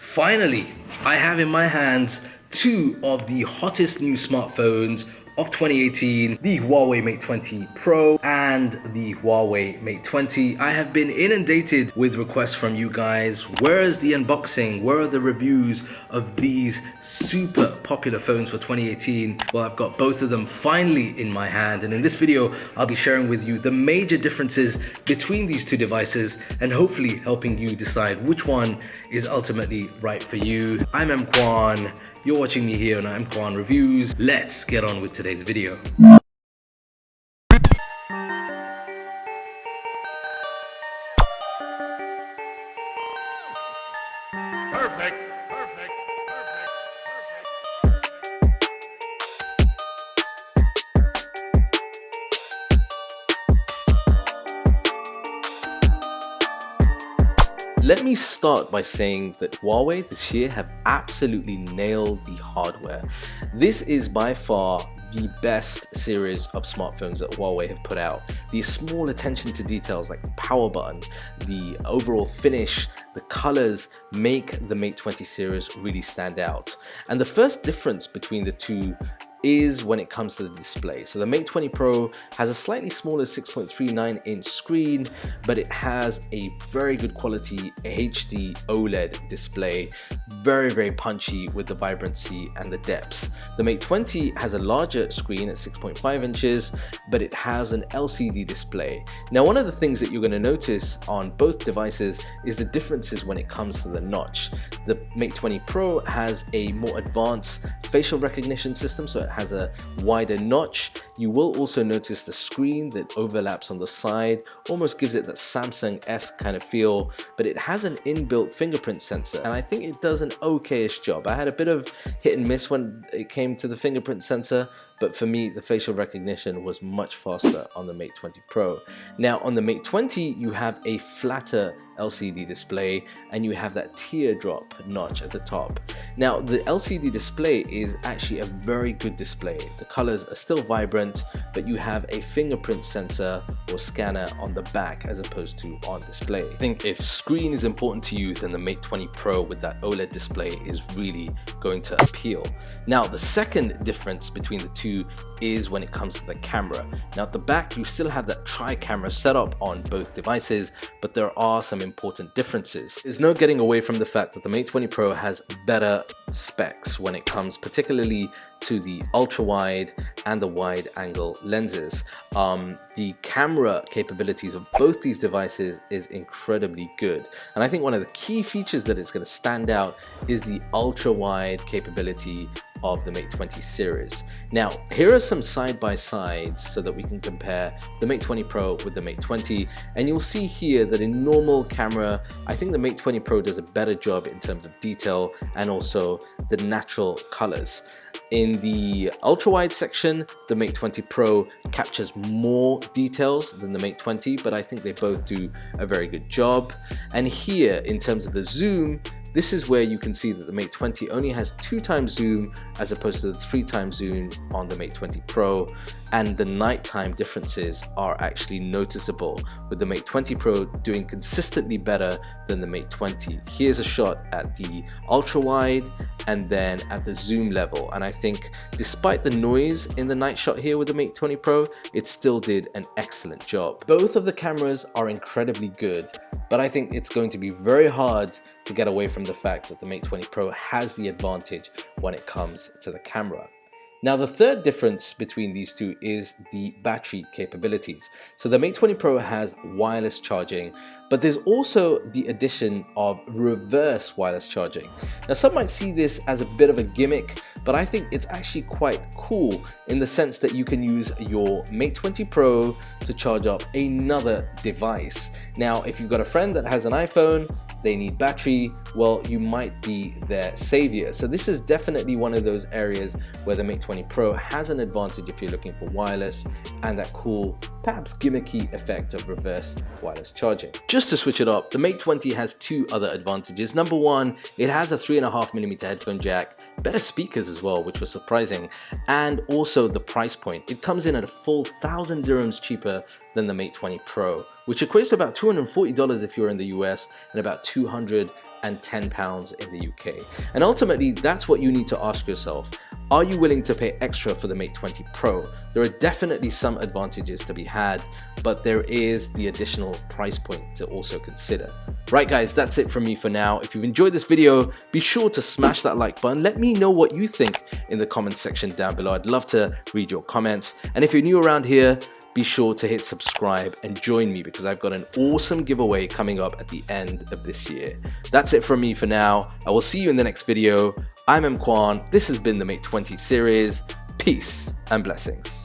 Finally, I have in my hands two of the hottest new smartphones of 2018, the Huawei Mate 20 Pro and the Huawei Mate 20. I have been inundated with requests from you guys. Where is the unboxing? Where are the reviews of these super popular phones for 2018? Well, I've got both of them finally in my hand, and in this video, I'll be sharing with you the major differences between these two devices and hopefully helping you decide which one is ultimately right for you. I'm EMKWAN. You're watching me here on EMKWAN Reviews. Let's get on with today's video. Perfect. Let me start by saying that Huawei this year have absolutely nailed the hardware. This is by far the best series of smartphones that Huawei have put out. The small attention to details like the power button, the overall finish, the colors make the Mate 20 series really stand out. And the first difference between the two is when it comes to the display. So the Mate 20 Pro has a slightly smaller 6.39-inch screen, but it has a very good quality HD OLED display, very punchy with the vibrancy and the depths. The Mate 20 has a larger screen at 6.5 inches, but it has an LCD display. Now, one of the things that you're going to notice on both devices is the differences when it comes to the notch. The Mate 20 Pro has a more advanced facial recognition system, so it has a wider notch. You will also notice the screen that overlaps on the side, almost gives it that Samsung-esque kind of feel, but it has an inbuilt fingerprint sensor, and I think it does an okay-ish job. I had a bit of hit and miss when it came to the fingerprint sensor, but for me, the facial recognition was much faster on the Mate 20 Pro. Now, on the Mate 20, you have a flatter LCD display and you have that teardrop notch at the top. Now, the LCD display is actually a very good display. The colors are still vibrant, but you have a fingerprint sensor or scanner on the back as opposed to on display. I think if screen is important to you, then the Mate 20 Pro with that OLED display is really going to appeal. Now, the second difference between the two is when it comes to the camera. Now, at the back, you still have that tri-camera setup on both devices, but there are some important differences. There's no getting away from the fact that the Mate 20 Pro has better specs when it comes particularly to the ultra-wide and the wide-angle lenses. The camera capabilities of both these devices is incredibly good, and I think one of the key features that is going to stand out is the ultra-wide capability of the Mate 20 series. Now, here are some side-by-sides so that we can compare the Mate 20 Pro with the Mate 20, and you'll see here that in normal camera, I think the Mate 20 Pro does a better job in terms of detail and also the natural colors. In the ultra-wide section, the Mate 20 Pro captures more details than the Mate 20, but I think they both do a very good job. And here, in terms of the zoom, this is where you can see that the Mate 20 only has 2x zoom as opposed to the 3x zoom on the Mate 20 Pro, and the nighttime differences are actually noticeable, with the Mate 20 Pro doing consistently better than the Mate 20. Here's a shot at the ultra wide and then at the zoom level, and I think despite the noise in the night shot here with the Mate 20 Pro, it still did an excellent job. Both of the cameras are incredibly good, but I think it's going to be very hard to get away from the fact that the Mate 20 Pro has the advantage when it comes to the camera. Now, the third difference between these two is the battery capabilities. So the Mate 20 Pro has wireless charging, but there's also the addition of reverse wireless charging. Now, some might see this as a bit of a gimmick, but I think it's actually quite cool in the sense that you can use your Mate 20 Pro to charge up another device. Now, if you've got a friend that has an iPhone, they need battery, well, you might be their savior. So this is definitely one of those areas where the Mate 20 Pro has an advantage if you're looking for wireless and that cool, perhaps gimmicky effect of reverse wireless charging. Just to switch it up, the Mate 20 has two other advantages. Number one, it has a 3.5mm headphone jack, better speakers as well, which was surprising, and also the price point. It comes in at a full 1,000 dirhams cheaper than the Mate 20 Pro, which equates to about $240 if you're in the US and about £210 in the UK. And ultimately, that's what you need to ask yourself. Are you willing to pay extra for the Mate 20 Pro? There are definitely some advantages to be had, but there is the additional price point to also consider. Right guys, that's it from me for now. If you've enjoyed this video, be sure to smash that like button. Let me know what you think in the comment section down below. I'd love to read your comments. And if you're new around here, be sure to hit subscribe and join me because I've got an awesome giveaway coming up at the end of this year. That's it from me for now. I will see you in the next video. I'm EMKWAN. This has been the Mate 20 series. Peace and blessings.